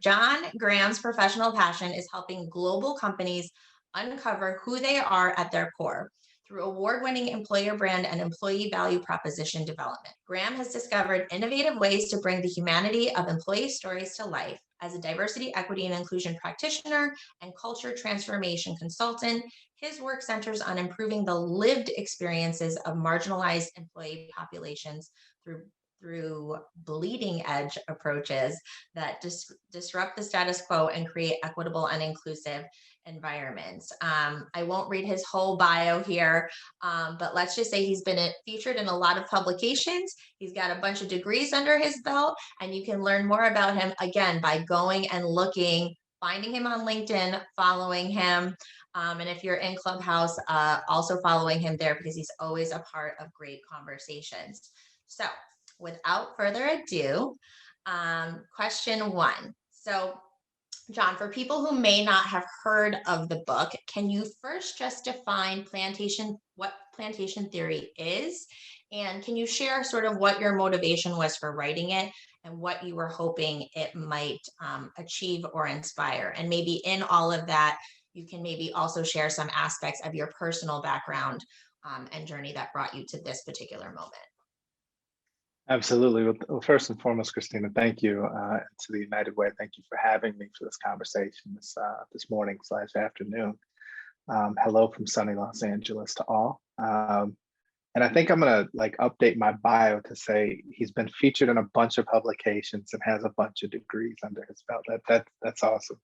John Graham's professional passion is helping global companies uncover who they are at their core through award-winning employer brand and employee value proposition development. Graham has discovered innovative ways to bring the humanity of employee stories to life. As a diversity, equity, and inclusion practitioner and culture transformation consultant, his work centers on improving the lived experiences of marginalized employee populations through bleeding edge approaches that disrupt the status quo and create equitable and inclusive environments. I won't read his whole bio here, but let's just say he's been featured in a lot of publications. He's got a bunch of degrees under his belt, and you can learn more about him again by going and finding him on LinkedIn, following him. And if you're in Clubhouse, also following him there, because he's always a part of great conversations. So without further ado, question one. So John, for people who may not have heard of the book, can you first just define what plantation theory is? And can you share sort of what your motivation was for writing it and what you were hoping it might achieve or inspire? And maybe in all of that, you can maybe also share some aspects of your personal background and journey that brought you to this particular moment. Absolutely. Well, first and foremost, Christina, thank you to the United Way. Thank you for having me for this conversation this morning / afternoon. Hello from sunny Los Angeles to all. And I think I'm gonna update my bio to say he's been featured in a bunch of publications and has a bunch of degrees under his belt. That's awesome.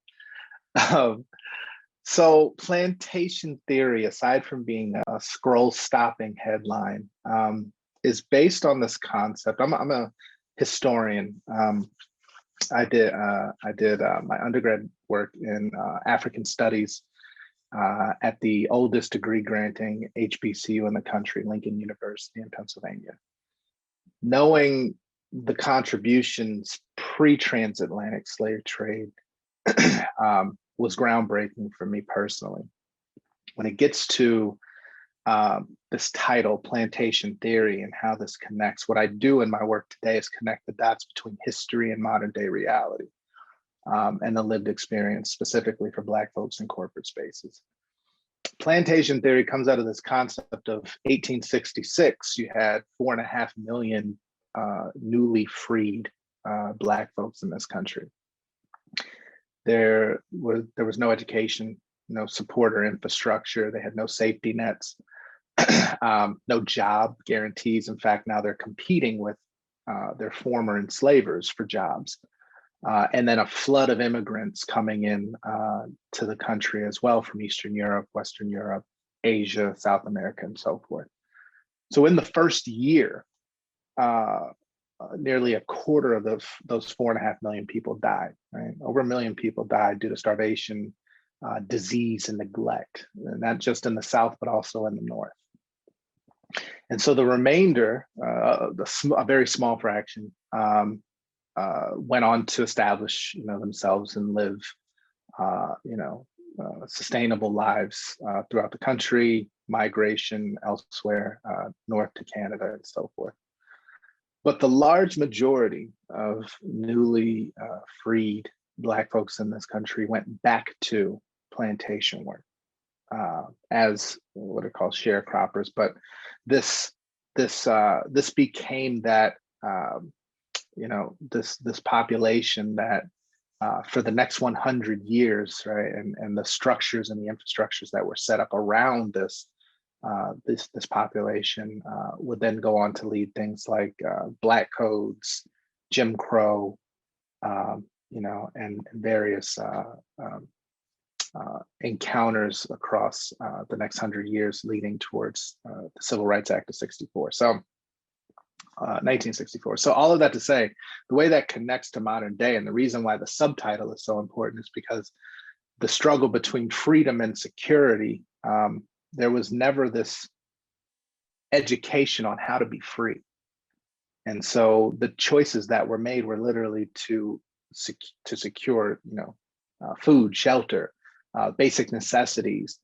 So plantation theory, aside from being a scroll-stopping headline, is based on this concept. I'm a historian. I did my undergrad work in African studies at the oldest degree granting HBCU in the country, Lincoln University in Pennsylvania. Knowing the contributions pre-transatlantic slave trade was groundbreaking for me personally. When it gets to this title, Plantation Theory, and how this connects, what I do in my work today is connect the dots between history and modern day reality, and the lived experience specifically for Black folks in corporate spaces. Plantation theory comes out of this concept of 1866. You had 4.5 million newly freed Black folks in this country. There was no education, no support or infrastructure. They had no safety nets, no job guarantees. In fact, now they're competing with their former enslavers for jobs. And then a flood of immigrants coming in to the country as well from Eastern Europe, Western Europe, Asia, South America, and so forth. So in the first year, nearly a quarter of those 4.5 million people died, right? Over 1 million people died due to starvation, disease, and neglect, and not just in the South, but also in the North. And so the remainder, a very small fraction, went on to establish, themselves and live, sustainable lives throughout the country, migration elsewhere, north to Canada, and so forth. But the large majority of newly freed Black folks in this country went back to plantation work as what are called sharecroppers. But this became that this population that for the next 100 years, right, and the structures and the infrastructures that were set up around this population would then go on to lead things like Black codes, Jim Crow, and various encounters across the next 100 years, leading towards the Civil Rights Act of 64. So 1964. So all of that to say, the way that connects to modern day, and the reason why the subtitle is so important is because the struggle between freedom and security, there was never this education on how to be free. And so the choices that were made were literally to secure, food, shelter, basic necessities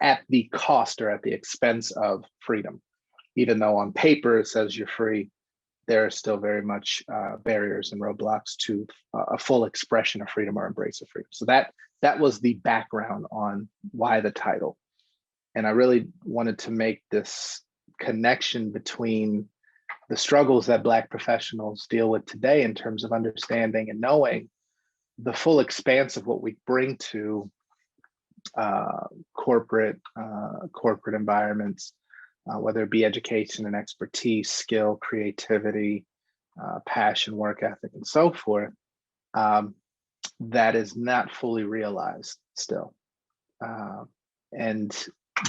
at the cost or at the expense of freedom. Even though on paper it says you're free, there are still very much barriers and roadblocks to a full expression of freedom or embrace of freedom. So that was the background on why the title. And I really wanted to make this connection between the struggles that Black professionals deal with today in terms of understanding and knowing the full expanse of what we bring to corporate environments, whether it be education and expertise, skill, creativity, passion, work ethic, and so forth, that is not fully realized still. And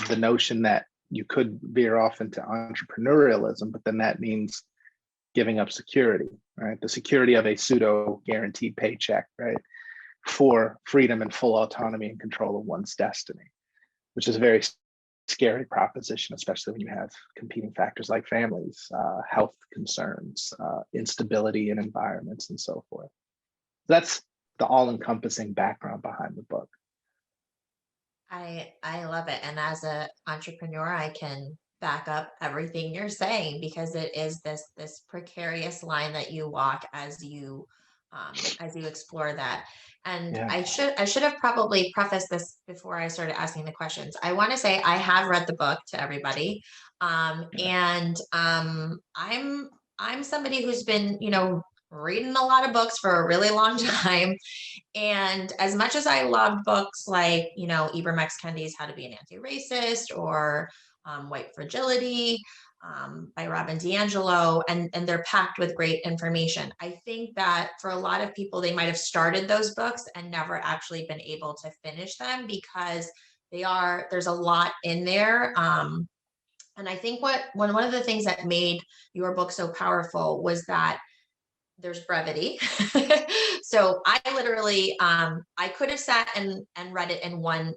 the notion that you could veer off into entrepreneurialism, but then that means giving up security, right? The security of a pseudo guaranteed paycheck, right? For freedom and full autonomy and control of one's destiny, which is a very scary proposition, especially when you have competing factors like families, health concerns, instability in environments, and so forth. That's the all-encompassing background behind the book. I love it. And as an entrepreneur, I can back up everything you're saying, because it is this precarious line that you walk as you explore that. And Yeah. I should have probably prefaced this before I started asking the questions. I want to say I have read the book to everybody. And I'm somebody who's been, reading a lot of books for a really long time. And as much as I loved books like, Ibram X. Kendi's How to Be an Anti-Racist, or White Fragility by Robin DiAngelo, and they're packed with great information, I think that for a lot of people, they might have started those books and never actually been able to finish them, because there's a lot in there. And I think one of the things that made your book so powerful was that there's brevity. So I literally, I could have sat and read it in one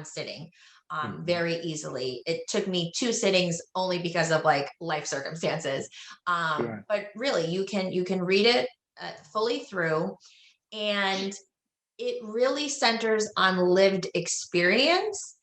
sitting, very easily. It took me 2 sittings only because of like life circumstances. Sure. But really you can read it fully through, and it really centers on lived experience,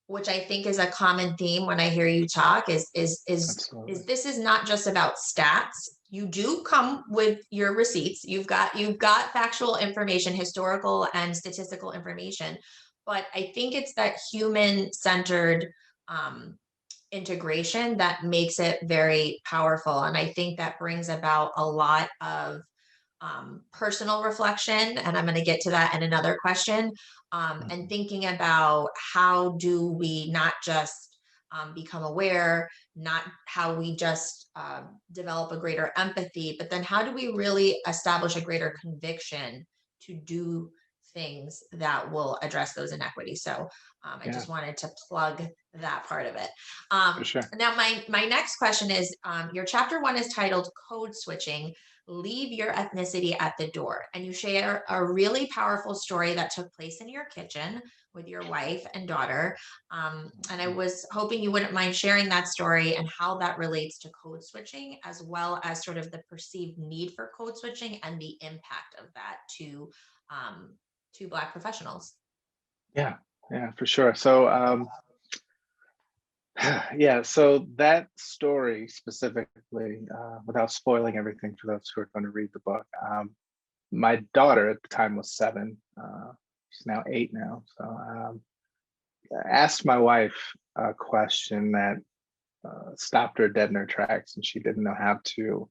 which I think is a common theme when I hear you talk, is this is not just about stats. You do come with your receipts. You've got factual information, historical and statistical information, but I think it's that human-centered integration that makes it very powerful. And I think that brings about a lot of personal reflection, and I'm going to get to that in another question, and thinking about how do we not just become aware, not how we just develop a greater empathy, but then how do we really establish a greater conviction to do things that will address those inequities. So I just wanted to plug that part of it. For sure. Now, my next question is, your chapter 1 is titled Code Switching, Leave Your Ethnicity at the Door. And you share a really powerful story that took place in your kitchen with your wife and daughter. And I was hoping you wouldn't mind sharing that story and how that relates to code switching, as well as sort of the perceived need for code switching and the impact of that to Black professionals. Yeah, for sure. So so that story specifically, without spoiling everything for those who are going to read the book, my daughter at the time was 7. She's now 8 now. So I asked my wife a question that stopped her dead in her tracks, and she didn't know how to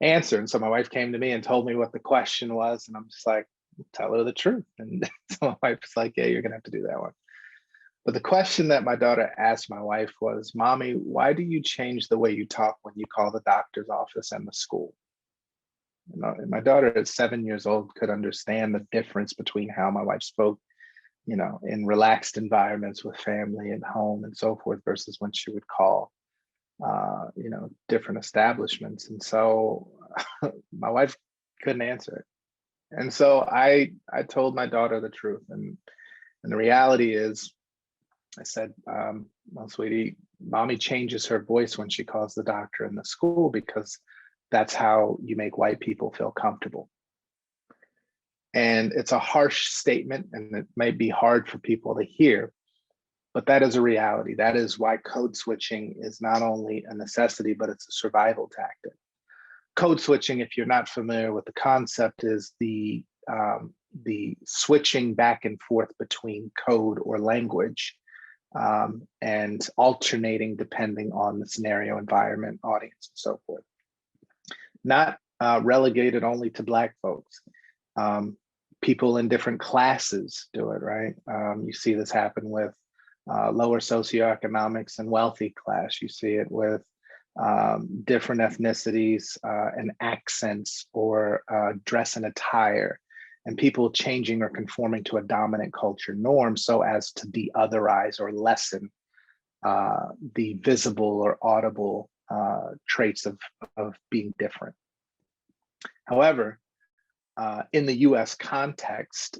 answer. And so my wife came to me and told me what the question was, and I'm just like, tell her the truth. And so my wife was like, yeah, you're gonna have to do that one. But the question that my daughter asked my wife was, Mommy, why do you change the way you talk when you call the doctor's office and the school? And my daughter at 7 years old could understand the difference between how my wife spoke, in relaxed environments with family at home and so forth, versus when she would call, different establishments. And so my wife couldn't answer it. And so I told my daughter the truth. And the reality is, I said, well, sweetie, Mommy changes her voice when she calls the doctor in the school, because that's how you make white people feel comfortable. And it's a harsh statement, and it might be hard for people to hear, but that is a reality. That is why code switching is not only a necessity, but it's a survival tactic. code switching, if you're not familiar with the concept, is the switching back and forth between code or language, and alternating depending on the scenario, environment, audience, and so forth. Not relegated only to Black folks. People in different classes do it, right? You see this happen with lower socioeconomics and wealthy class. You see it with different ethnicities and accents, or dress and attire, and people changing or conforming to a dominant culture norm so as to de-otherize or lessen the visible or audible traits of being different. However, in the US context,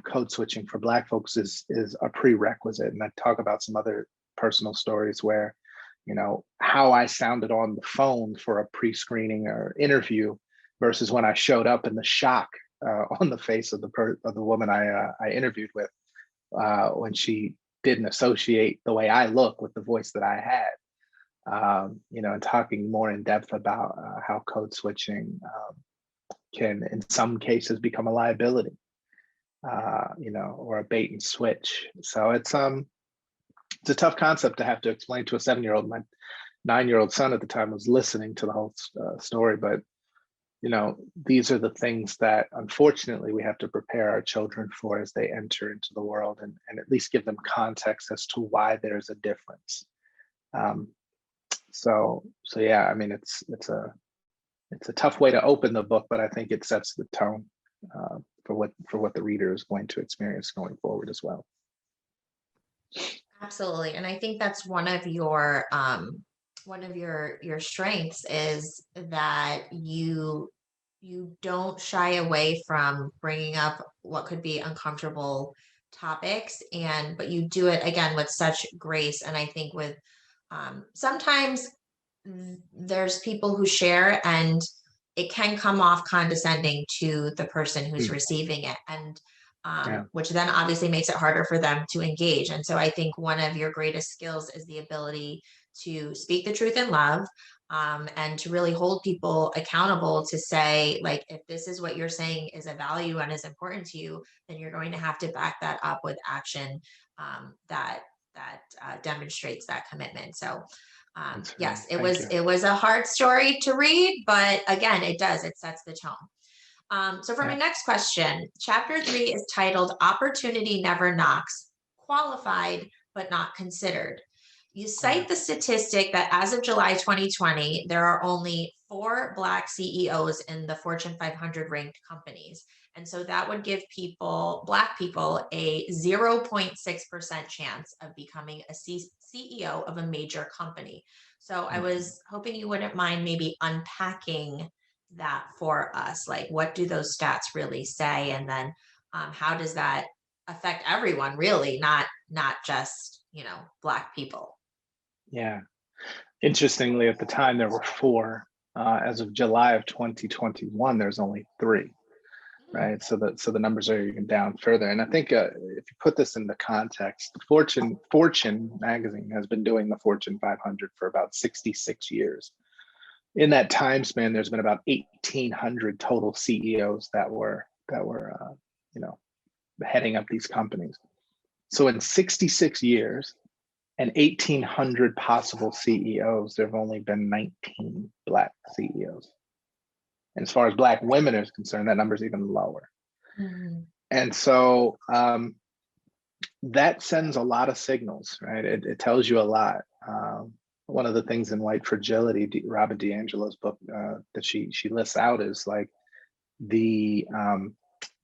code switching for Black folks is a prerequisite. And I talk about some other personal stories where, how I sounded on the phone for a pre-screening or interview versus when I showed up, and the shock on the face of the woman I interviewed with when she didn't associate the way I look with the voice that I had. And talking more in depth about how code switching can, in some cases, become a liability, or a bait and switch. So it's a tough concept to have to explain to a 7-year-old. My 9-year-old son at the time was listening to the whole story, but these are the things that unfortunately we have to prepare our children for as they enter into the world, and at least give them context as to why there's a difference. So yeah, I mean, it's a tough way to open the book, but I think it sets the tone for what the reader is going to experience going forward as well. Absolutely. And I think that's one of your strengths, is that you don't shy away from bringing up what could be uncomfortable topics, but you do it again with such grace. And I think with sometimes there's people who share, and it can come off condescending to the person who's receiving it, and which then obviously makes it harder for them to engage. And so I think one of your greatest skills is the ability to speak the truth in love, and to really hold people accountable to say, like, if this is what you're saying is a value and is important to you, then you're going to have to back that up with action that demonstrates that commitment. So yes, it was a hard story to read, but again, it sets the tone. So for my next question, chapter 3 is titled Opportunity Never Knocks, Qualified but Not Considered. You cite the statistic that as of July 2020, there are only 4 Black CEOs in the Fortune 500 ranked companies. And so that would give Black people a 0.6% chance of becoming a CEO of a major company. So I was hoping you wouldn't mind maybe unpacking that for us. Like, what do those stats really say? And then how does that affect everyone, really, not just, Black people? Yeah. Interestingly, at the time, there were 4. As of July of 2021, there's only 3. Right, so the numbers are even down further. And I think if you put this into context, Fortune magazine has been doing the Fortune 500 for about 66 years. In that time span, there's been about 1,800 total CEOs that were heading up these companies. So in 66 years and 1,800 possible CEOs, there have only been 19 Black CEOs. And as far as Black women is concerned, that number is even lower. And so that sends a lot of signals, right? It tells you a lot. One of the things in White Fragility, Robin DiAngelo's book that she lists out is like the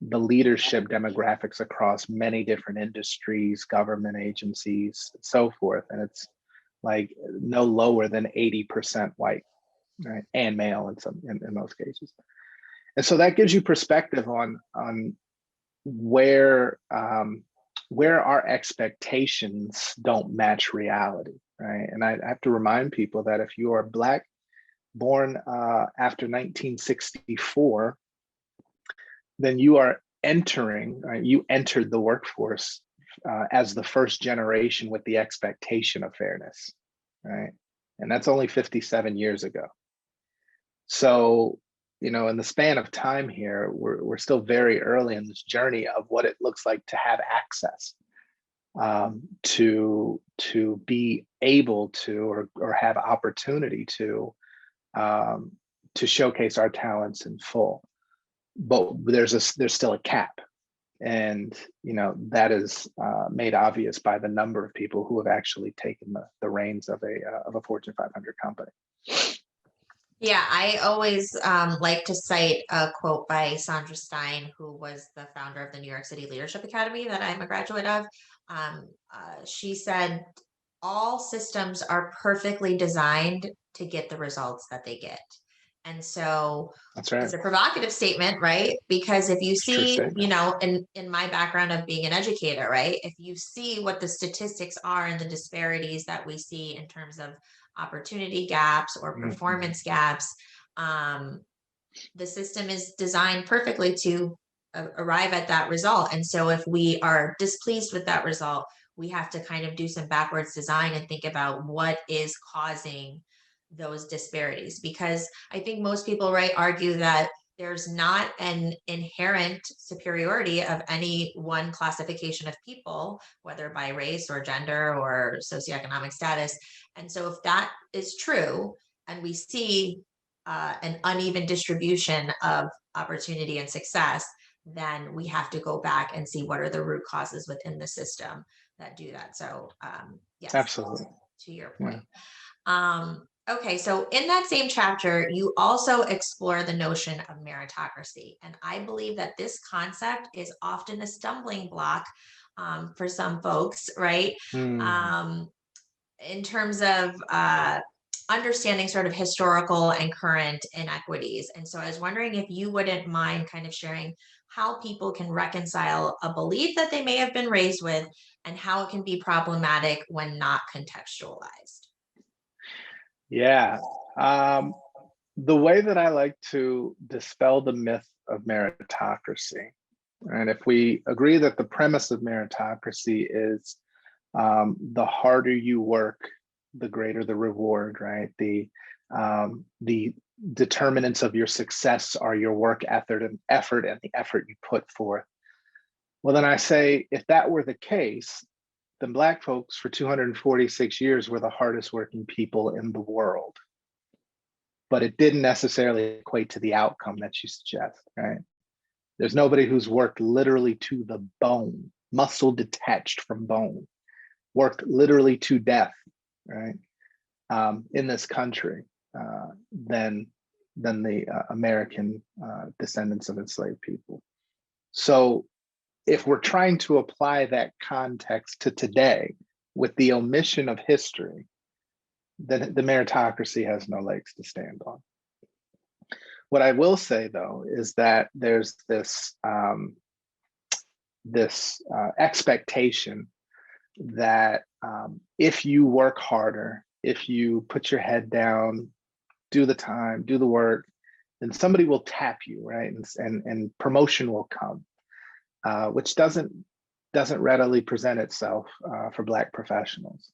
leadership demographics across many different industries, government agencies, and so forth. And it's like no lower than 80% white. Right, and male in most cases. And so that gives you perspective on where our expectations don't match reality, right? And I have to remind people that if you are Black, born after 1964, then you are entering, right? You entered the workforce as the first generation with the expectation of fairness, right? And that's only 57 years ago. So, in the span of time here, we're still very early in this journey of what it looks like to have access, to be able to or have opportunity to showcase our talents in full. But there's still a cap, and that is made obvious by the number of people who have actually taken the reins of a Fortune 500 company. Yeah, I always like to cite a quote by Sandra Stein, who was the founder of the New York City Leadership Academy that I'm a graduate of. She said, all systems are perfectly designed to get the results that they get. And so That's right. it's a provocative statement, right? Because if you see, in my background of being an educator, right? If you see what the statistics are and the disparities that we see in terms of opportunity gaps or performance gaps, the system is designed perfectly to arrive at that result. And so if we are displeased with that result, we have to kind of do some backwards design and think about what is causing those disparities. Because I think most people, right, argue that there's not an inherent superiority of any one classification of people, whether by race or gender or socioeconomic status. And so if that is true, and we see an uneven distribution of opportunity and success, then we have to go back and see what are the root causes within the system that do that. So yes, absolutely, to your point. Yeah. Okay, so in that same chapter, you also explore the notion of meritocracy. And I believe that this concept is often a stumbling block for some folks, right? In terms of understanding sort of historical and current inequities. And so I was wondering if you wouldn't mind kind of sharing how people can reconcile a belief that they may have been raised with and how it can be problematic when not contextualized. Yeah. The way that I like to dispel the myth of meritocracy, and if we agree that the premise of meritocracy is the harder you work, the greater the reward, right? The determinants of your success are your work effort and the effort you put forth. Well, then I say, if that were the case, then Black folks for 246 years were the hardest working people in the world. But it didn't necessarily equate to the outcome that you suggest, right? There's nobody who's worked literally to the bone, muscle detached from bone, worked literally to death, right? In this country, than the American descendants of enslaved people. So if we're trying to apply that context to today with the omission of history, then the meritocracy has no legs to stand on. What I will say, though, is that there's this expectation that if you work harder, if you put your head down, do the time, do the work, then somebody will tap you, right? And promotion will come, which doesn't readily present itself for Black professionals,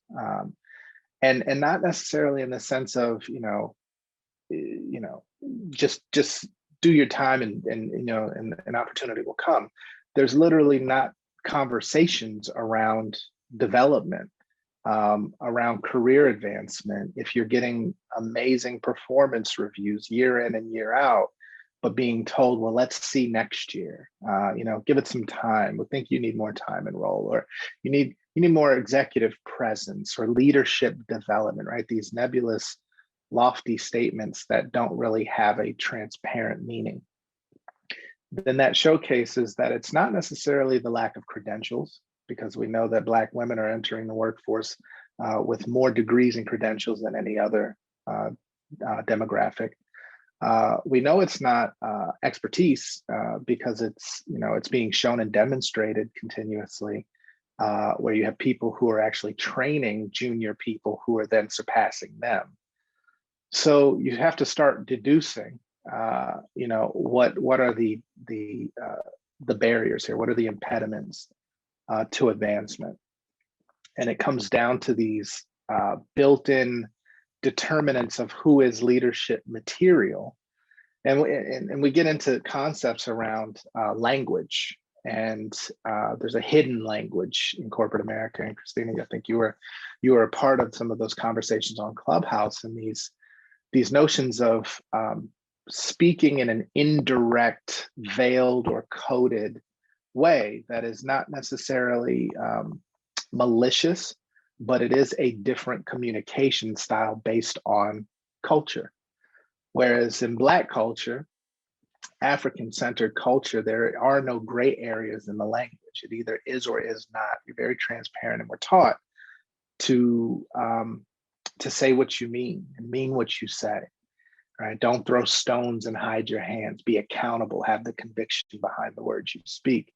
and not necessarily in the sense of just do your time and an opportunity will come. There's literally not conversations around development, around career advancement. If you're getting amazing performance reviews year in and year out, but being told, well, let's see next year, give it some time. We think you need more time and role, or you need more executive presence or leadership development, right? These nebulous, lofty statements that don't really have a transparent meaning. Then that showcases that it's not necessarily the lack of credentials, because we know that Black women are entering the workforce with more degrees and credentials than any other demographic. We know it's not expertise because it's being shown and demonstrated continuously, where you have people who are actually training junior people who are then surpassing them. So you have to start deducing, what are the barriers here? What are the impediments to advancement? And it comes down to these built-in determinants of who is leadership material And we get into concepts around language, and there's a hidden language in corporate America. And Christina, I think you were a part of some of those conversations on Clubhouse, and these notions of speaking in an indirect, veiled, or coded way that is not necessarily malicious, but it is a different communication style based on culture. Whereas in Black culture, African-centered culture, there are no gray areas in the language. It either is or is not. You're very transparent, and we're taught to say what you mean and mean what you say. Right? Don't throw stones and hide your hands. Be accountable. Have the conviction behind the words you speak.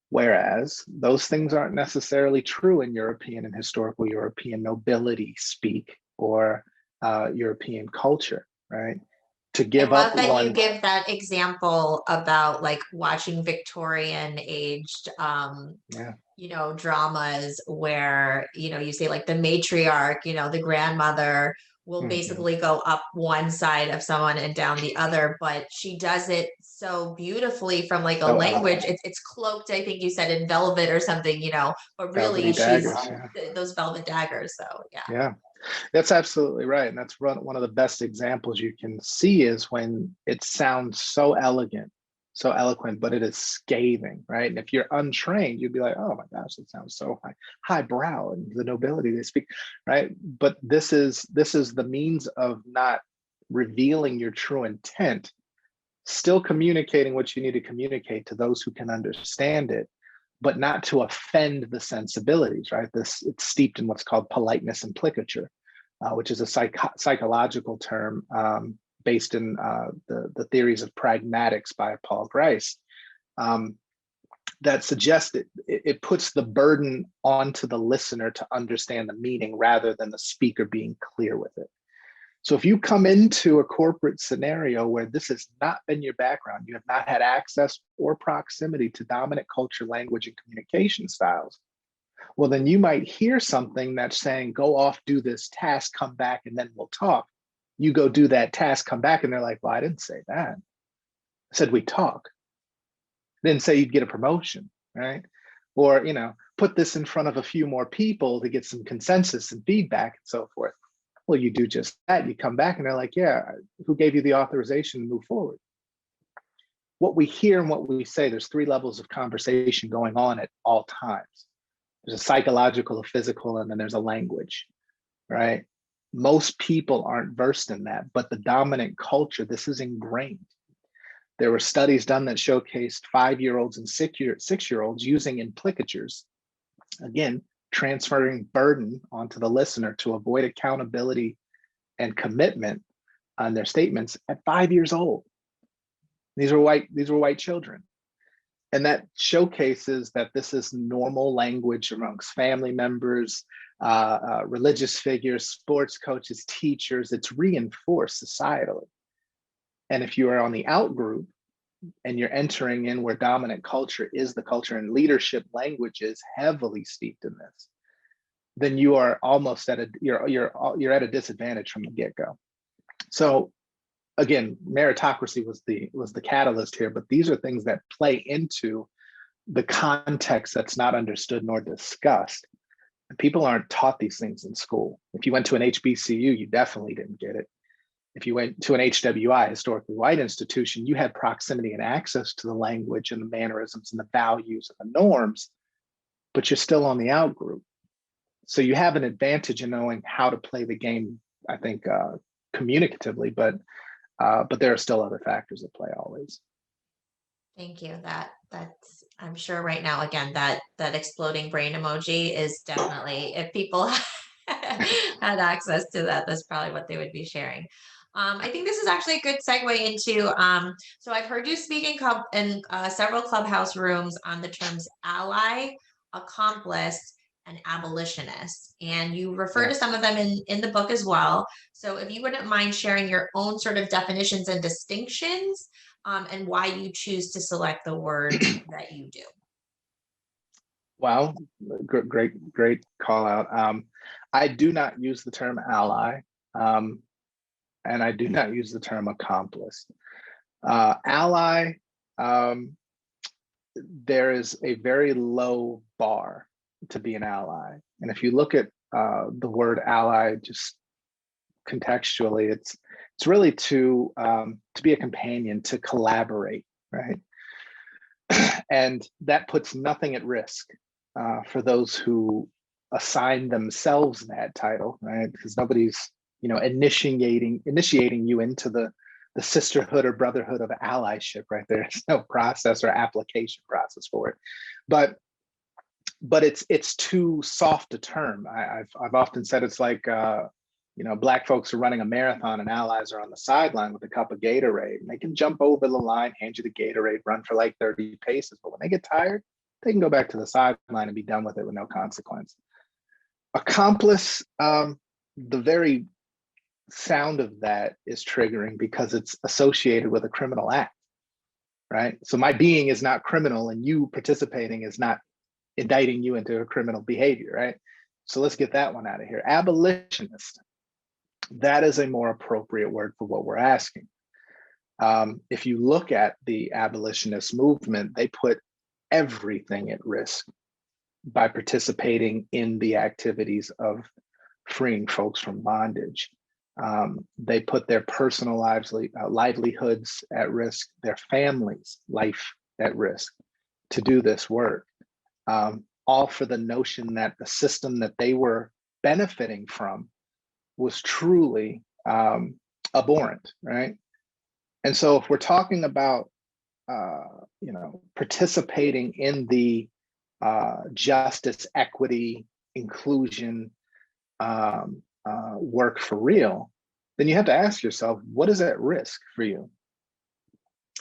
Whereas those things aren't necessarily true in European and historical European nobility speak or European culture, right? To I give love up that you one, give that example about like watching Victorian aged yeah, dramas where, you say like the matriarch, the grandmother will mhm, basically go up one side of someone and down the other, but she does it so beautifully from like a so language. eloquent, It's cloaked, I think you said, in velvet or something, but really velvety she's daggers, yeah, those velvet daggers. So yeah. yeah. That's absolutely right. And that's one of the best examples you can see is when it sounds so elegant, so eloquent, but it is scathing, right? And if you're untrained, you'd be like, oh my gosh, that sounds so highbrow and the nobility they speak, right? But this is the means of not revealing your true intent, still communicating what you need to communicate to those who can understand it, but not to offend the sensibilities, right? It's steeped in what's called politeness implicature, which is a psychological term based in the theories of pragmatics by Paul Grice, that suggests it puts the burden onto the listener to understand the meaning rather than the speaker being clear with it. So if you come into a corporate scenario where this has not been your background, you have not had access or proximity to dominant culture, language, and communication styles, well, then you might hear something that's saying, go off, do this task, come back, and then we'll talk. You go do that task, come back, and they're like, well, I didn't say that. I said we talk. I didn't say you'd get a promotion, right? Or, put this in front of a few more people to get some consensus and feedback and so forth. Well, you do just that. You come back and they're like, yeah, who gave you the authorization to move forward? What we hear and what we say, there's 3 levels of conversation going on at all times. There's a psychological, a physical, and then there's a language, right? Most people aren't versed in that, but the dominant culture, this is ingrained. There were studies done that showcased 5-year-olds and 6-year-olds using implicatures, again, transferring burden onto the listener to avoid accountability and commitment on their statements at 5 years old. These were white children. And that showcases that this is normal language amongst family members, religious figures, sports coaches, teachers. It's reinforced societally. And if you are on the out group and you're entering in where dominant culture is the culture and leadership language is heavily steeped in this, then you are almost you're at a disadvantage from the get-go. So again, meritocracy was the catalyst here, but these are things that play into the context that's not understood nor discussed. And people aren't taught these things in school. If you went to an HBCU, you definitely didn't get it. If you went to an HWI, historically white institution, you had proximity and access to the language and the mannerisms and the values and the norms, but you're still on the out group. So you have an advantage in knowing how to play the game, I think, communicatively, but there are still other factors at play always. Thank you. That's I'm sure right now, again, that exploding brain emoji is definitely, if people had access to that, that's probably what they would be sharing. I think this is actually a good segue into, so I've heard you speak in several clubhouse rooms on the terms ally, accomplice, and abolitionist. And you refer to Yes. some of them in the book as well. So if you wouldn't mind sharing your own sort of definitions and distinctions, and why you choose to select the words that you do. Wow, great call out. I do not use the term ally, and I do not use the term accomplice. Ally, there is a very low bar to be an ally. And if you look at the word ally, just contextually, it's really to be a companion, to collaborate, right? And that puts nothing at risk for those who assign themselves that title, right? Because nobody's, initiating you into the sisterhood or brotherhood of allyship, right? There's no process or application process for it, but it's too soft a term. I've often said it's like Black folks are running a marathon and allies are on the sideline with a cup of Gatorade, and they can jump over the line, hand you the Gatorade, run for like 30 paces, but when they get tired, they can go back to the sideline and be done with it with no consequence. Accomplice, the very sound of that is triggering because it's associated with a criminal act, right? So my being is not criminal, and you participating is not indicting you into a criminal behavior, right? So let's get that one out of here. Abolitionist, that is a more appropriate word for what we're asking. If you look at the abolitionist movement, they put everything at risk by participating in the activities of freeing folks from bondage. They put their personal livelihoods at risk, their families' life at risk to do this work, all for the notion that the system that they were benefiting from was truly abhorrent, right? And so if we're talking about participating in the justice, equity, inclusion work for real, then you have to ask yourself, what is at risk for you?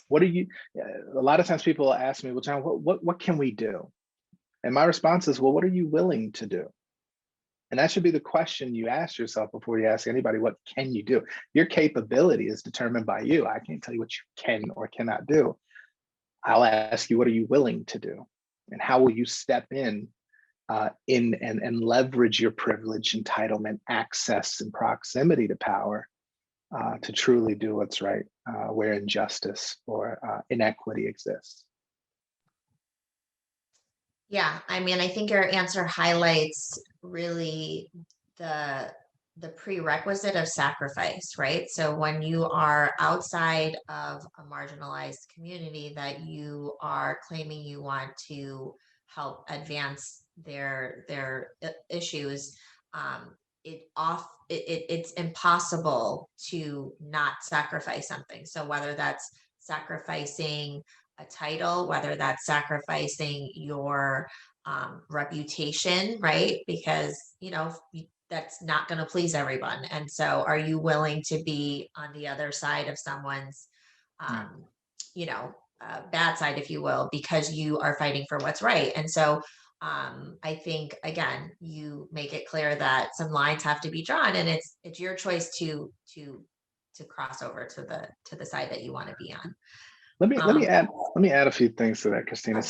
What are you? A lot of times people ask me, well, John, what can we do? And my response is, well, what are you willing to do? And that should be the question you ask yourself before you ask anybody, what can you do? Your capability is determined by you. I can't tell you what you can or cannot do. I'll ask you, what are you willing to do? And how will you step in and leverage your privilege, entitlement, access, and proximity to power to truly do what's right where injustice or inequity exists? Yeah, I mean, I think your answer highlights really the prerequisite of sacrifice, right? So when you are outside of a marginalized community that you are claiming you want to help advance their issues, it's impossible to not sacrifice something. So whether that's sacrificing a title, whether that's sacrificing your reputation, right? Because, that's not going to please everyone. And so are you willing to be on the other side of someone's, bad side, if you will, because you are fighting for what's right? And so I think, again, you make it clear that some lines have to be drawn, and it's your choice to cross over to the side that you want to be on. Let me add a few things to that, Christina.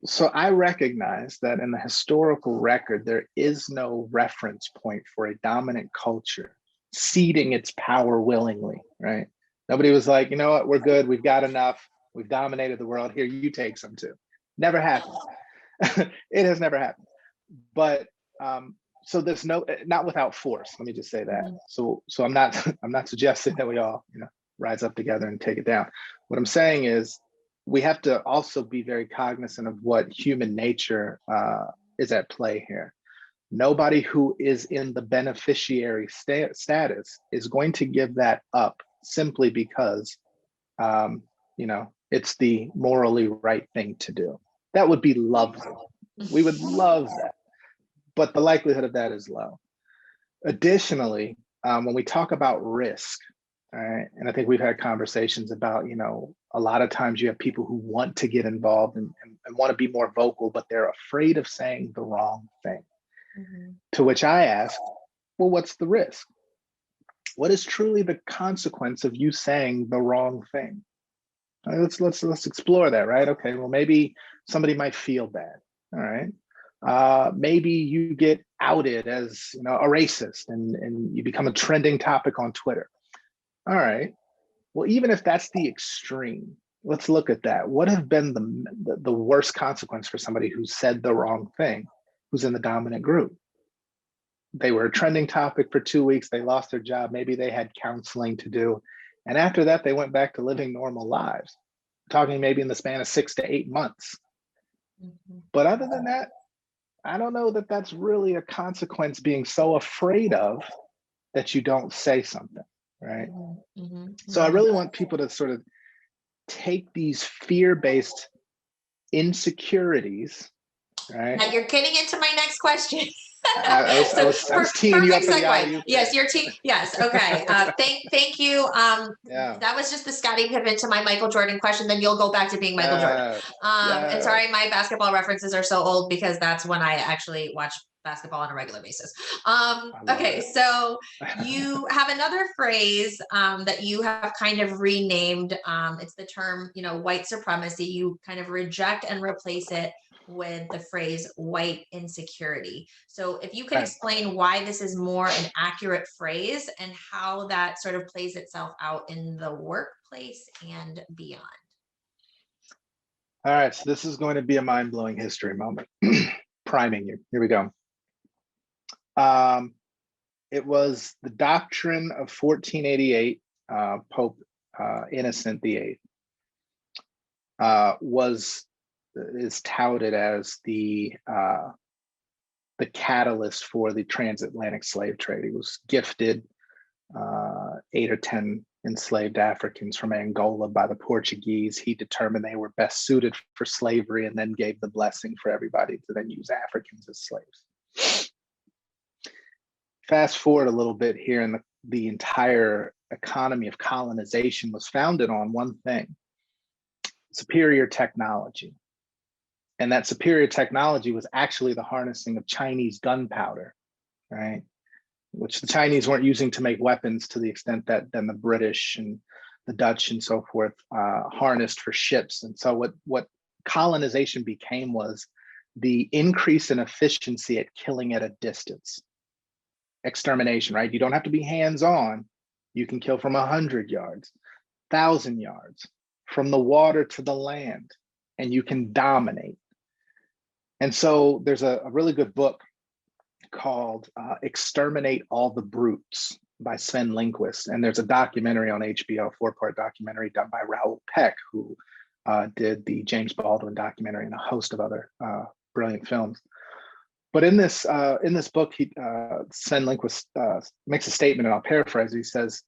So I recognize that in the historical record, there is no reference point for a dominant culture ceding its power willingly, right? Nobody was like, you know what, we're good, we've got enough, we've dominated the world, here, you take some too. Never happened. It has never happened. But so there's not without force. Let me just say that. So I'm not suggesting that we all, rise up together and take it down. What I'm saying is we have to also be very cognizant of what human nature is at play here. Nobody who is in the beneficiary status is going to give that up simply because, it's the morally right thing to do. That would be lovely. We would love that, but the likelihood of that is low. Additionally, when we talk about risk, all right, and I think we've had conversations about, a lot of times you have people who want to get involved and want to be more vocal, but they're afraid of saying the wrong thing. Mm-hmm. To which I ask, well, what's the risk? What is truly the consequence of you saying the wrong thing? Let's explore that, right? Okay, well, maybe somebody might feel bad. All right. Maybe you get outed as a racist and you become a trending topic on Twitter. All right. Well, even if that's the extreme, let's look at that. What have been the worst consequence for somebody who said the wrong thing, who's in the dominant group? They were a trending topic for 2 weeks. They lost their job. Maybe they had counseling to do. And after that, they went back to living normal lives, talking maybe in the span of 6 to 8 months. But other than that, I don't know that that's really a consequence being so afraid of that you don't say something, right? So I really want people to sort of take these fear-based insecurities, right? Now you're getting into my next question. I was teeing you up for the alley-oop. Yes, your team. Yes. Okay. Thank you. Yeah. That was just the Scottie Pippen to my Michael Jordan question. Then you'll go back to being Michael Jordan. And sorry, my basketball references are so old because that's when I actually watch basketball on a regular basis. Okay, so you have another phrase that you have kind of renamed. It's the term, white supremacy. You kind of reject and replace it with the phrase white insecurity. So if you could explain why this is more an accurate phrase and how that sort of plays itself out in the workplace and beyond. All right, so this is going to be a mind-blowing history moment. Priming you. Here we go. It was the doctrine of 1488, Pope Innocent VIII is touted as the catalyst for the transatlantic slave trade. He was gifted 8 or 10 enslaved Africans from Angola by the Portuguese. He determined they were best suited for slavery and then gave the blessing for everybody to then use Africans as slaves. Fast forward a little bit here, and the entire economy of colonization was founded on one thing: superior technology. And that superior technology was actually the harnessing of Chinese gunpowder, right? Which the Chinese weren't using to make weapons to the extent that then the British and the Dutch and so forth harnessed for ships. And so what colonization became was the increase in efficiency at killing at a distance. Extermination, right? You don't have to be hands-on. You can kill from 100 yards, 1,000 yards, from the water to the land, and you can dominate. And so there's a really good book called Exterminate All the Brutes by Sven Lindquist. And there's a documentary on HBO, 4-part documentary done by Raoul Peck, who did the James Baldwin documentary and a host of other brilliant films. But in this book, Sven Lindquist makes a statement, and I'll paraphrase. He says,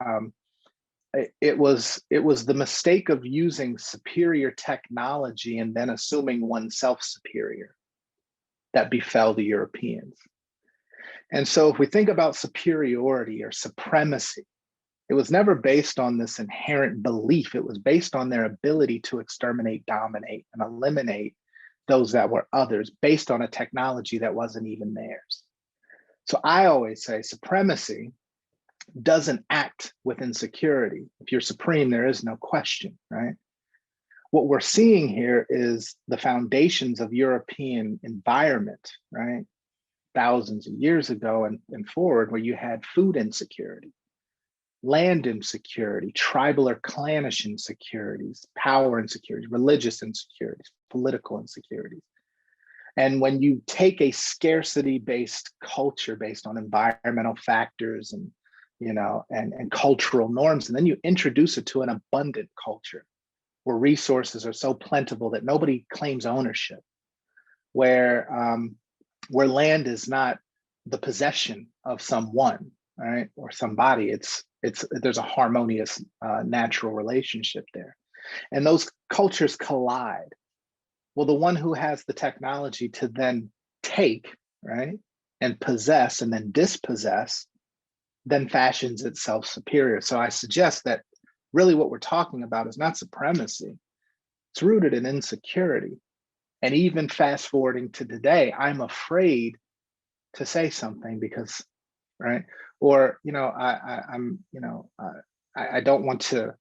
it was the mistake of using superior technology and then assuming oneself superior that befell the Europeans. And so if we think about superiority or supremacy, it was never based on this inherent belief. It was based on their ability to exterminate, dominate, and eliminate those that were others based on a technology that wasn't even theirs. So I always say supremacy doesn't act with insecurity. If you're supreme, there is no question, right? What we're seeing here is the foundations of European environment, right? Thousands of years ago and forward, where you had food insecurity, land insecurity, tribal or clannish insecurities, power insecurities, religious insecurities, political insecurities. And when you take a scarcity-based culture based on environmental factors and and cultural norms, and then you introduce it to an abundant culture where resources are so plentiful that nobody claims ownership, where land is not the possession of someone, right, or somebody. There's a harmonious natural relationship there, and those cultures collide. Well, the one who has the technology to then take, right, and possess and then dispossess, then fashions itself superior. So I suggest that really what we're talking about is not supremacy. It's rooted in insecurity. And even fast forwarding to today, I'm afraid to say something because, right? Or, I don't want to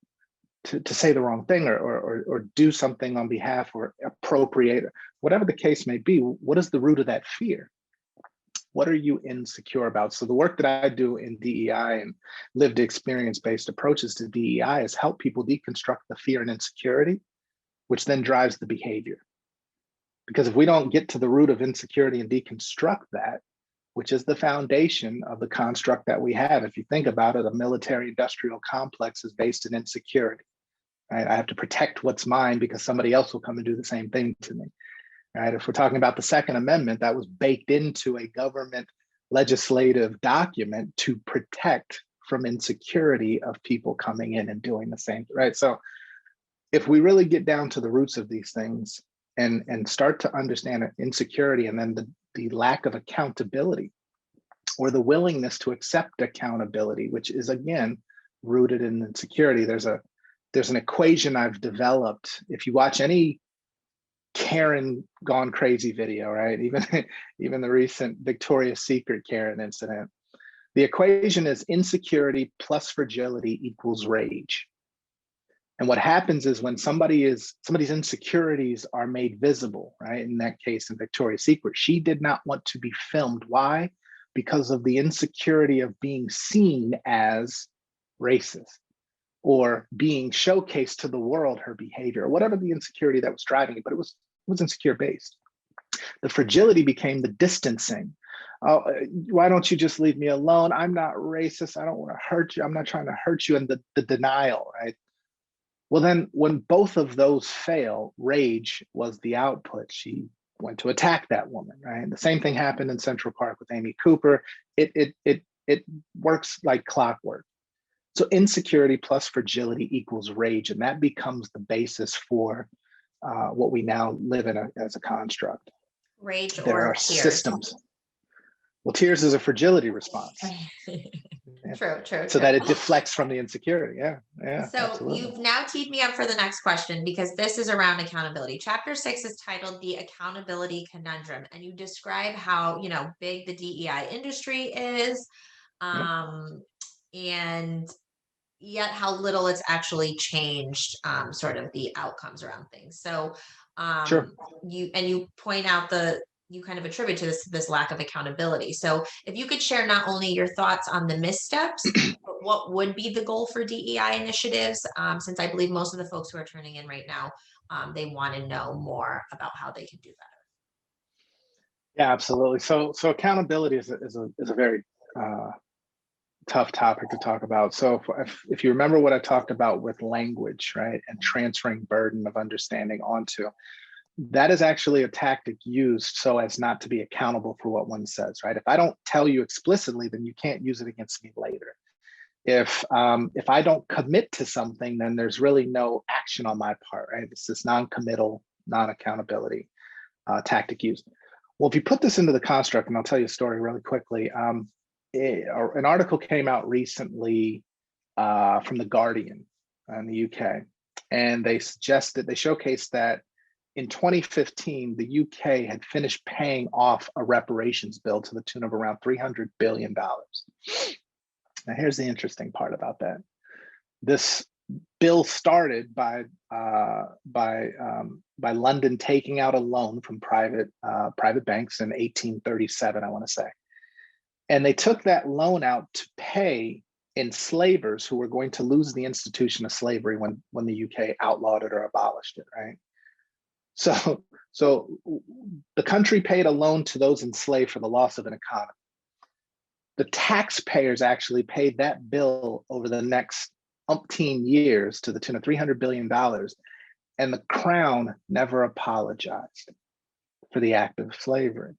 say the wrong thing or do something on behalf or appropriate, whatever the case may be. What is the root of that fear? What are you insecure about? So the work that I do in DEI and lived experience-based approaches to DEI is help people deconstruct the fear and insecurity, which then drives the behavior. Because if we don't get to the root of insecurity and deconstruct that, which is the foundation of the construct that we have, if you think about it, a military industrial complex is based in insecurity. Right? I have to protect what's mine because somebody else will come and do the same thing to me. Right? If we're talking about the Second Amendment, that was baked into a government legislative document to protect from insecurity of people coming in and doing the same, right? So if we really get down to the roots of these things and start to understand insecurity and then the lack of accountability or the willingness to accept accountability, which is again rooted in insecurity, there's an equation I've developed. If you watch any Karen gone crazy video, right? Even the recent Victoria's Secret Karen incident. The equation is insecurity plus fragility equals rage. And what happens is when somebody's insecurities are made visible, right? In that case, in Victoria's Secret, she did not want to be filmed. Why? Because of the insecurity of being seen as racist or being showcased to the world her behavior, or whatever the insecurity that was driving it, but it was insecure based. The fragility became the distancing. Oh, why don't you just leave me alone? I'm not racist. I don't want to hurt you. I'm not trying to hurt you. And the denial, right? Well, then when both of those fail, rage was the output. She went to attack that woman, right? The same thing happened in Central Park with Amy Cooper. It works like clockwork. So insecurity plus fragility equals rage, and that becomes the basis for what we now live in as a construct. Rage there or are tears. Systems. Well, tears is a fragility response. True. So that it deflects from the insecurity. Yeah. So absolutely. you've now teed me up for the next question, because this is around accountability. Chapter 6 is titled The Accountability Conundrum, and you describe how, big the DEI industry is, and yet how little it's actually changed sort of the outcomes around things. So Sure. you point out you kind of attribute to this lack of accountability. So if you could share not only your thoughts on the missteps, but what would be the goal for DEI initiatives, since I believe most of the folks who are turning in right now, they want to know more about how they can do better. Yeah, absolutely. So accountability is a very tough topic to talk about. So if you remember what I talked about with language, right, and transferring burden of understanding onto, that is actually a tactic used so as not to be accountable for what one says, right? If I don't tell you explicitly, then you can't use it against me later. If I don't commit to something, then there's really no action on my part, right? It's this non-committal, non-accountability tactic used. Well, if you put this into the construct, and I'll tell you a story really quickly. An article came out recently from The Guardian in the UK, and they showcased that in 2015, the UK had finished paying off a reparations bill to the tune of around $300 billion. Now, here's the interesting part about that. This bill started by London taking out a loan from private banks in 1837, I want to say. And they took that loan out to pay enslavers who were going to lose the institution of slavery when the UK outlawed it or abolished it, right? So the country paid a loan to those enslaved for the loss of an economy. The taxpayers actually paid that bill over the next umpteen years to the tune of $300 billion, and the Crown never apologized for the act of slavery.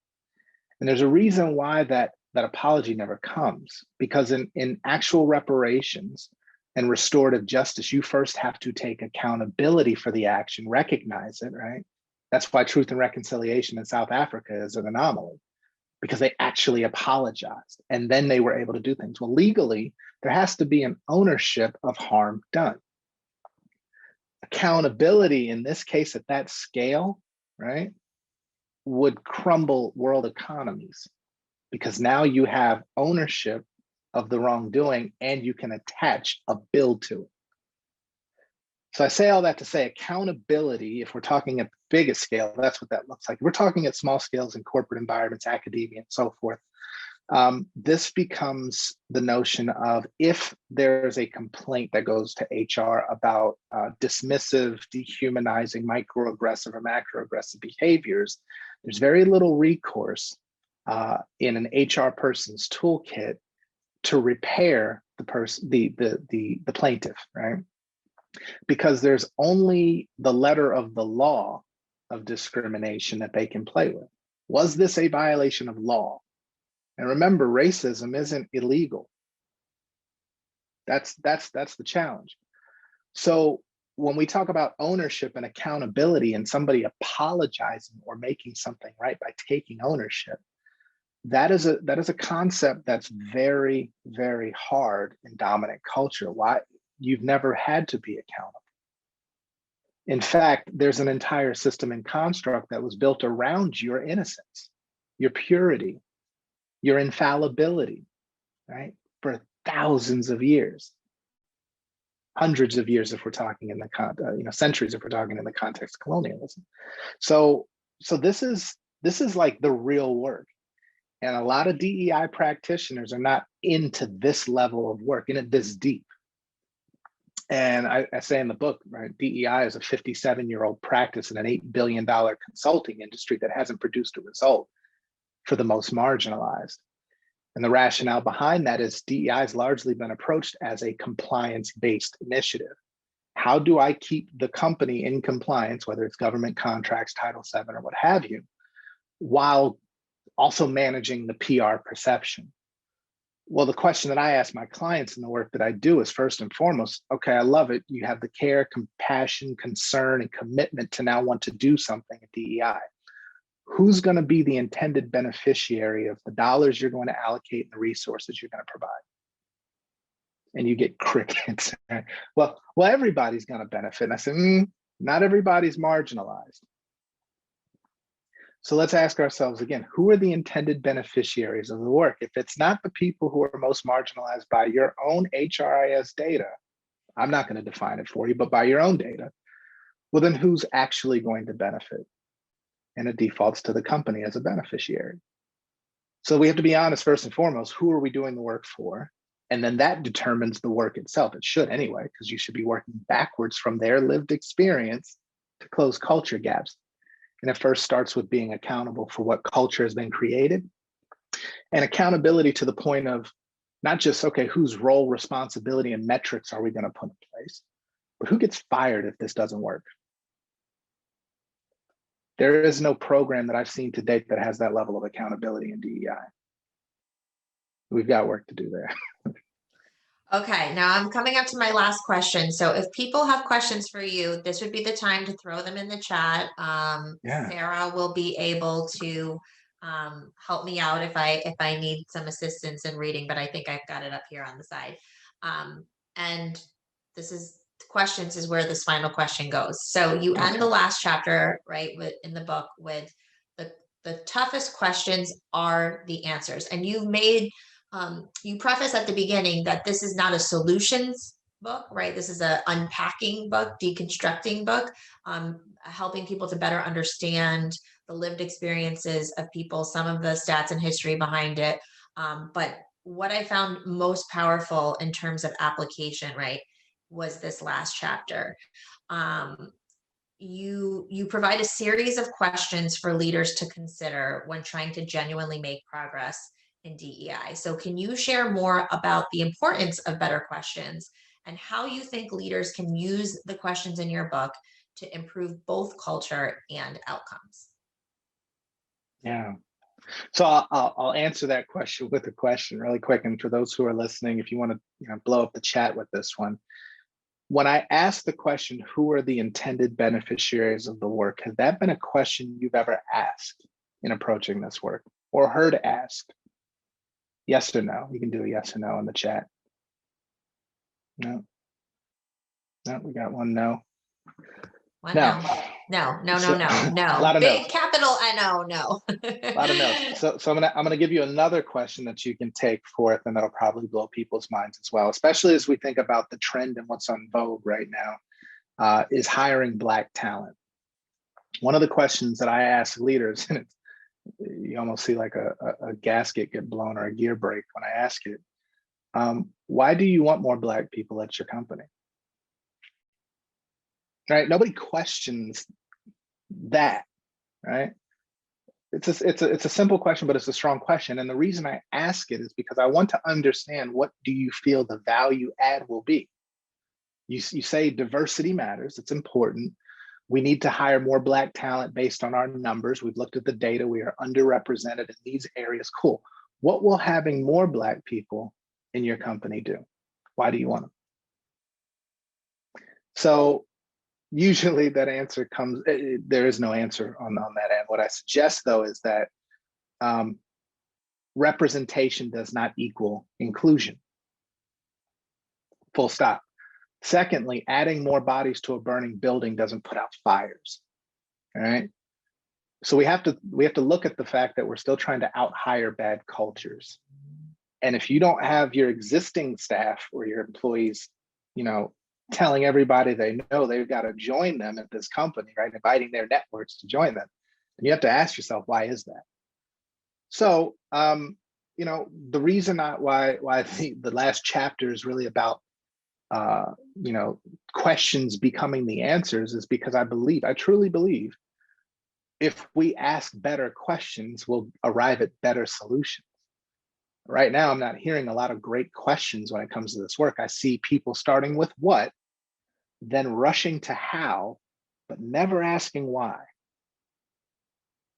And there's a reason why that apology never comes, because in actual reparations and restorative justice, you first have to take accountability for the action, recognize it, right? That's why Truth and Reconciliation in South Africa is an anomaly, because they actually apologized and then they were able to do things. Well, legally, there has to be an ownership of harm done. Accountability in this case at that scale, right, would crumble world economies, because now you have ownership of the wrongdoing and you can attach a bill to it. So I say all that to say accountability, if we're talking at the biggest scale, that's what that looks like. If we're talking at small scales in corporate environments, academia, and so forth. This becomes the notion of if there's a complaint that goes to HR about dismissive, dehumanizing, microaggressive, or macroaggressive behaviors, there's very little recourse in an HR person's toolkit to repair the plaintiff, right? Because there's only the letter of the law of discrimination that they can play with. Was this a violation of law? And remember, racism isn't illegal. That's the challenge. So when we talk about ownership and accountability and somebody apologizing or making something right by taking ownership, that is a concept that's very, very hard in dominant culture. Why? You've never had to be accountable. In fact, there's an entire system and construct that was built around your innocence, your purity, your infallibility, right? For thousands of years, hundreds of years if we're talking in the centuries if we're talking in the context of colonialism. So this is like the real work. And a lot of DEI practitioners are not into this level of work, in it this deep. And I say in the book, right, DEI is a 57-year-old practice in an $8 billion consulting industry that hasn't produced a result for the most marginalized. And the rationale behind that is DEI has largely been approached as a compliance-based initiative. How do I keep the company in compliance, whether it's government contracts, Title VII, or what have you, while also managing the PR perception? Well, the question that I ask my clients in the work that I do is first and foremost, okay, I love it. You have the care, compassion, concern, and commitment to now want to do something at DEI. Who's going to be the intended beneficiary of the dollars you're going to allocate and the resources you're going to provide? And you get crickets. Right? Well, everybody's going to benefit. And I said, not everybody's marginalized. So let's ask ourselves again, who are the intended beneficiaries of the work? If it's not the people who are most marginalized by your own HRIS data, I'm not going to define it for you, but by your own data, well, then who's actually going to benefit? And it defaults to the company as a beneficiary. So we have to be honest, first and foremost, who are we doing the work for? And then that determines the work itself. It should anyway, because you should be working backwards from their lived experience to close culture gaps. And it first starts with being accountable for what culture has been created, and accountability to the point of not just, okay, whose role, responsibility, and metrics are we going to put in place, but who gets fired if this doesn't work? There is no program that I've seen to date that has that level of accountability in DEI. We've got work to do there. Okay, now I'm coming up to my last question. So if people have questions for you, this would be the time to throw them in the chat. Sarah will be able to help me out if I need some assistance in reading, but I think I've got it up here on the side. And this is questions is where this final question goes. So you end the last chapter, right, in the book with the toughest questions are the answers. And you've made you preface at the beginning that this is not a solutions book, right? This is an unpacking book, deconstructing book, helping people to better understand the lived experiences of people, some of the stats and history behind it. But what I found most powerful in terms of application, right, was this last chapter. You provide a series of questions for leaders to consider when trying to genuinely make progress in DEI. So can you share more about the importance of better questions and how you think leaders can use the questions in your book to improve both culture and outcomes? Yeah. So I'll answer that question with a question really quick. And for those who are listening, if you want to blow up the chat with this one, when I ask the question, who are the intended beneficiaries of the work? Has that been a question you've ever asked in approaching this work or heard asked? Yes or no? You can do a yes or no in the chat. No, we got one no. No. A lot of big no's. capital N-O, no. A lot of no's. So I'm gonna give you another question that you can take forth, and that'll probably blow people's minds as well, especially as we think about the trend and what's on vogue right now. is hiring Black talent. One of the questions that I ask leaders, and you almost see like a gasket get blown or a gear break when I ask it, why do you want more Black people at your company? Right? Nobody questions that, right? It's a simple question, but it's a strong question. And the reason I ask it is because I want to understand, what do you feel the value add will be? You say diversity matters, it's important. We need to hire more Black talent based on our numbers. We've looked at the data, we are underrepresented in these areas. Cool. What will having more Black people in your company do? Why do you want them? So usually that answer comes, there is no answer on that end. What I suggest though is that representation does not equal inclusion. Full stop. Secondly, adding more bodies to a burning building doesn't put out fires. All right. So we have to look at the fact that we're still trying to out-hire bad cultures. And if you don't have your existing staff or your employees, telling everybody they know they've got to join them at this company, right? Inviting their networks to join them. And you have to ask yourself, why is that? So, the reason why the last chapter is really about, questions becoming the answers is because I truly believe, if we ask better questions, we'll arrive at better solutions. Right now, I'm not hearing a lot of great questions when it comes to this work. I see people starting with what, then rushing to how, but never asking why.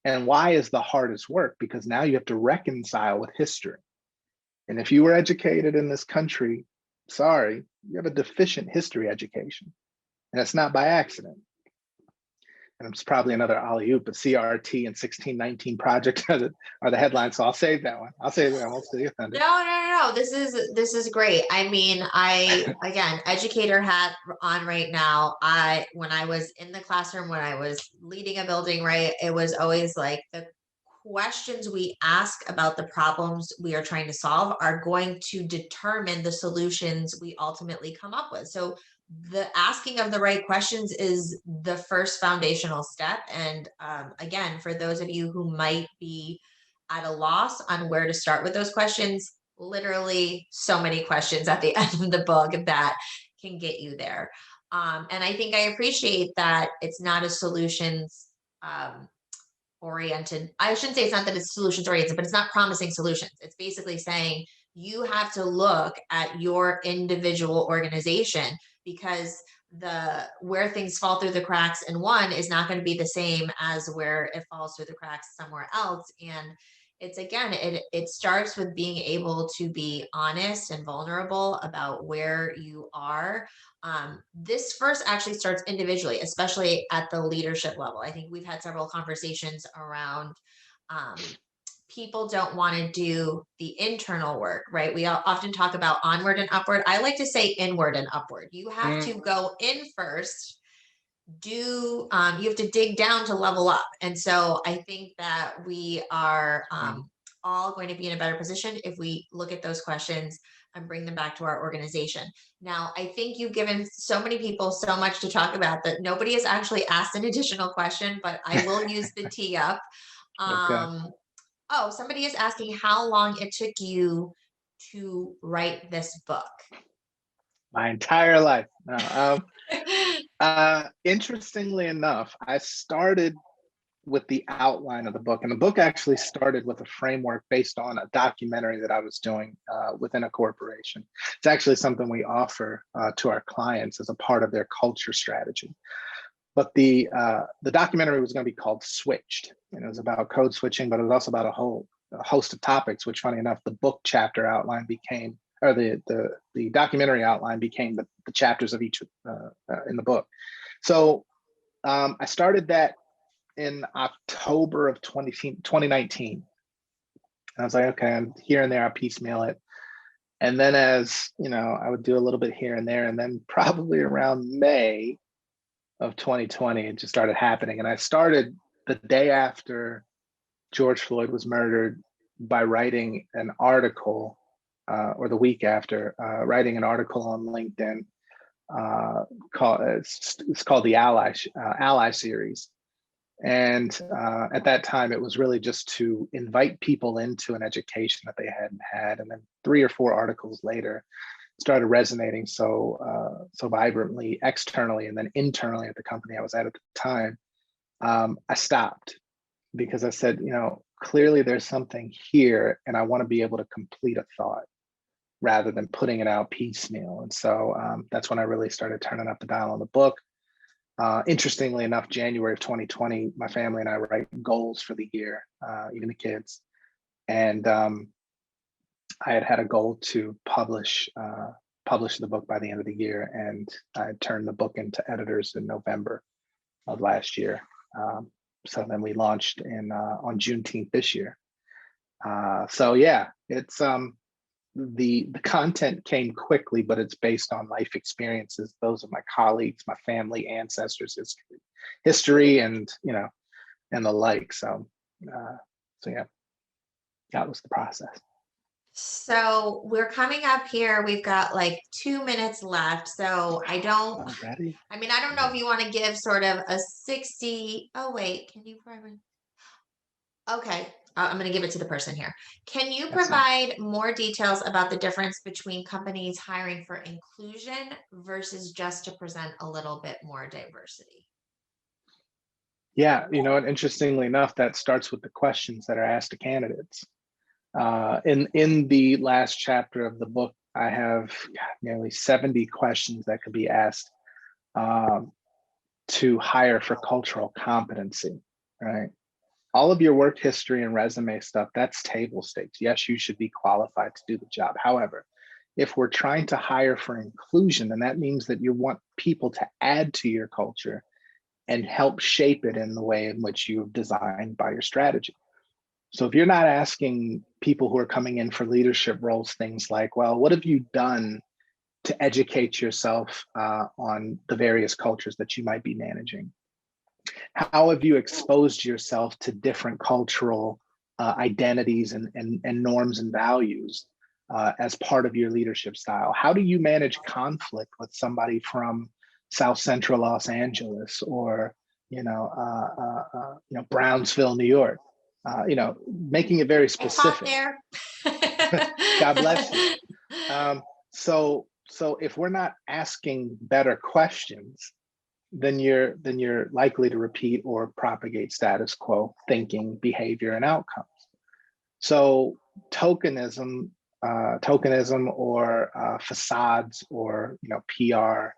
And why is the hardest work, because now you have to reconcile with history. And if you were educated in this country, sorry, you have a deficient history education. And it's not by accident. And it's probably another alley-oop, a CRT and 1619 project are the headlines. So I'll save that one. I'll save that one. I'll stay offended. No. This is great. I mean, again, educator hat on right now. When I was in the classroom, when I was leading a building, right, it was always like the questions we ask about the problems we are trying to solve are going to determine the solutions we ultimately come up with. So the asking of the right questions is the first foundational step. And again, for those of you who might be at a loss on where to start with those questions, literally so many questions at the end of the book that can get you there. And I think I appreciate that it's not a solutions oriented. I shouldn't say it's not that it's solutions oriented, but it's not promising solutions. It's basically saying you have to look at your individual organization, because where things fall through the cracks in one is not going to be the same as where it falls through the cracks somewhere else. And it's, again, it starts with being able to be honest and vulnerable about where you are. This first actually starts individually, especially at the leadership level. I think we've had several conversations around people don't want to do the internal work, right? We often talk about onward and upward. I like to say inward and upward. You have to go in first, you have to dig down to level up. And so I think that we are all going to be in a better position if we look at those questions and bring them back to our organization. Now, I think you've given so many people so much to talk about that nobody has actually asked an additional question, but I will use the tee up. Okay. Oh, somebody is asking how long it took you to write this book. My entire life. No, interestingly enough, I started with the outline of the book, and the book actually started with a framework based on a documentary that I was doing within a corporation. It's actually something we offer to our clients as a part of their culture strategy. But the documentary was going to be called Switched, and it was about code switching, but it was also about a host of topics, which, funny enough, the book chapter outline became, or the documentary outline became the chapters of each in the book. So I started that in October of 2019. And I was like, okay, I'm here and there, I piecemeal it. And then as, I would do a little bit here and there, and then probably around May of 2020, it just started happening. And I started the day after George Floyd was murdered by writing an article, or the week after, writing an article on LinkedIn it's called the Ally series. And at that time, it was really just to invite people into an education that they hadn't had. And then 3 or 4 articles later, started resonating so vibrantly externally and then internally at the company I was at the time. I stopped because I said, clearly there's something here, and I want to be able to complete a thought rather than putting it out piecemeal. And so that's when I really started turning up the dial on the book. Interestingly enough, January of 2020, my family and I write goals for the year, even the kids. And I had a goal to publish the book by the end of the year, and I turned the book into editors in November of last year. So then we launched on Juneteenth this year. So yeah, it's the content came quickly, but it's based on life experiences, those of my colleagues, my family, ancestors, history, and and the like. So yeah, that was the process. So we're coming up here. We've got like 2 minutes left. So I don't know if you want to give sort of a 60. Oh, wait, can you provide? Okay, I'm going to give it to the person here. Can you provide more details about the difference between companies hiring for inclusion versus just to present a little bit more diversity? Yeah, and interestingly enough, that starts with the questions that are asked to candidates. In the last chapter of the book, I have nearly 70 questions that could be asked to hire for cultural competency, right? All of your work history and resume stuff, that's table stakes. Yes, you should be qualified to do the job. However, if we're trying to hire for inclusion, then that means that you want people to add to your culture and help shape it in the way in which you've designed by your strategy. So if you're not asking people who are coming in for leadership roles things like, well, what have you done to educate yourself on the various cultures that you might be managing? How have you exposed yourself to different cultural identities and norms and values as part of your leadership style? How do you manage conflict with somebody from South Central Los Angeles or Brownsville, New York? Making it very specific. There. God bless you. So if we're not asking better questions, then you're likely to repeat or propagate status quo thinking, behavior, and outcomes. So tokenism or facades or PR,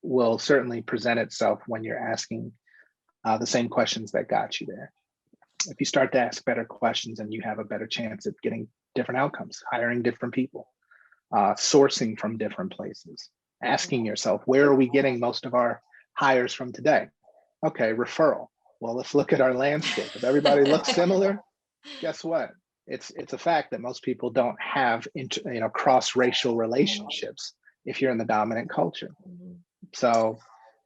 will certainly present itself when you're asking the same questions that got you there. If you start to ask better questions, and you have a better chance at getting different outcomes, hiring different people, sourcing from different places, asking yourself, where are we getting most of our hires from today? Okay, referral. Well, let's look at our landscape. If everybody looks similar, guess what? It's a fact that most people don't have cross-racial relationships if you're in the dominant culture. So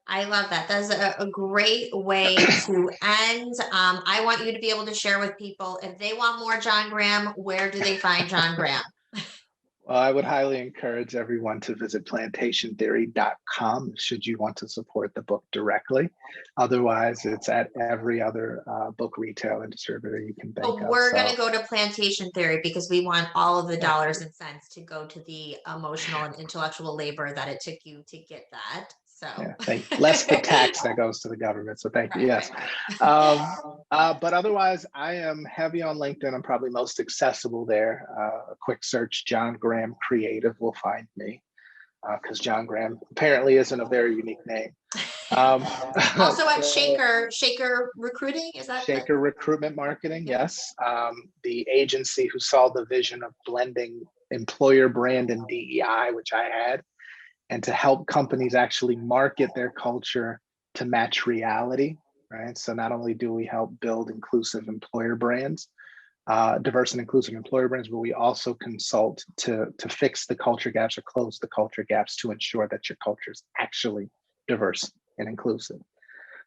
I love that. That's a great way to end. I want you to be able to share with people, if they want more John Graham, where do they find John Graham? Well, I would highly encourage everyone to visit plantationtheory.com should you want to support the book directly. Otherwise, it's at every other book retailer and distributor you can think of. We're going to go to Plantation Theory because we want all of the dollars and cents to go to the emotional and intellectual labor that it took you to get that. So less the tax that goes to the government. So thank you. Yes. But otherwise, I am heavy on LinkedIn. I'm probably most accessible there. A quick search, John Graham Creative, will find me, because John Graham apparently isn't a very unique name. Also at Shaker Recruiting, is that Shaker Recruitment Marketing? Yes. The agency who saw the vision of blending employer brand and DEI, which I had, and to help companies actually market their culture to match reality, right? So not only do we help build inclusive employer brands, diverse and inclusive employer brands, but we also consult to fix the culture gaps or close the culture gaps to ensure that your culture is actually diverse and inclusive.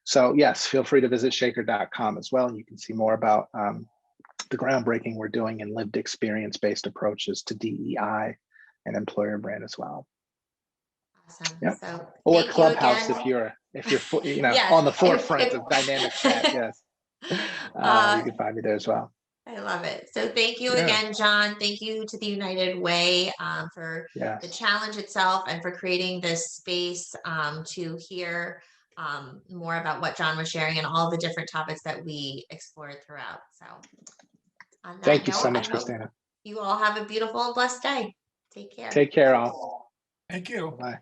So yes, feel free to visit shaker.com as well. And you can see more about the groundbreaking we're doing in lived experience-based approaches to DEI and employer brand as well. Awesome. Yep. So Or thank you Clubhouse again. if you're Yes, on the forefront of dynamic chat. Yes, you can find me there as well. I love it. So thank you Yeah. again, John. Thank you to the United Way for Yes. the challenge itself and for creating this space to hear more about what John was sharing and all the different topics that we explored throughout. So on that Thank you note, so much, I hope Christina. you all have a beautiful and blessed day. Take care. Take care, all. Thank you. Bye.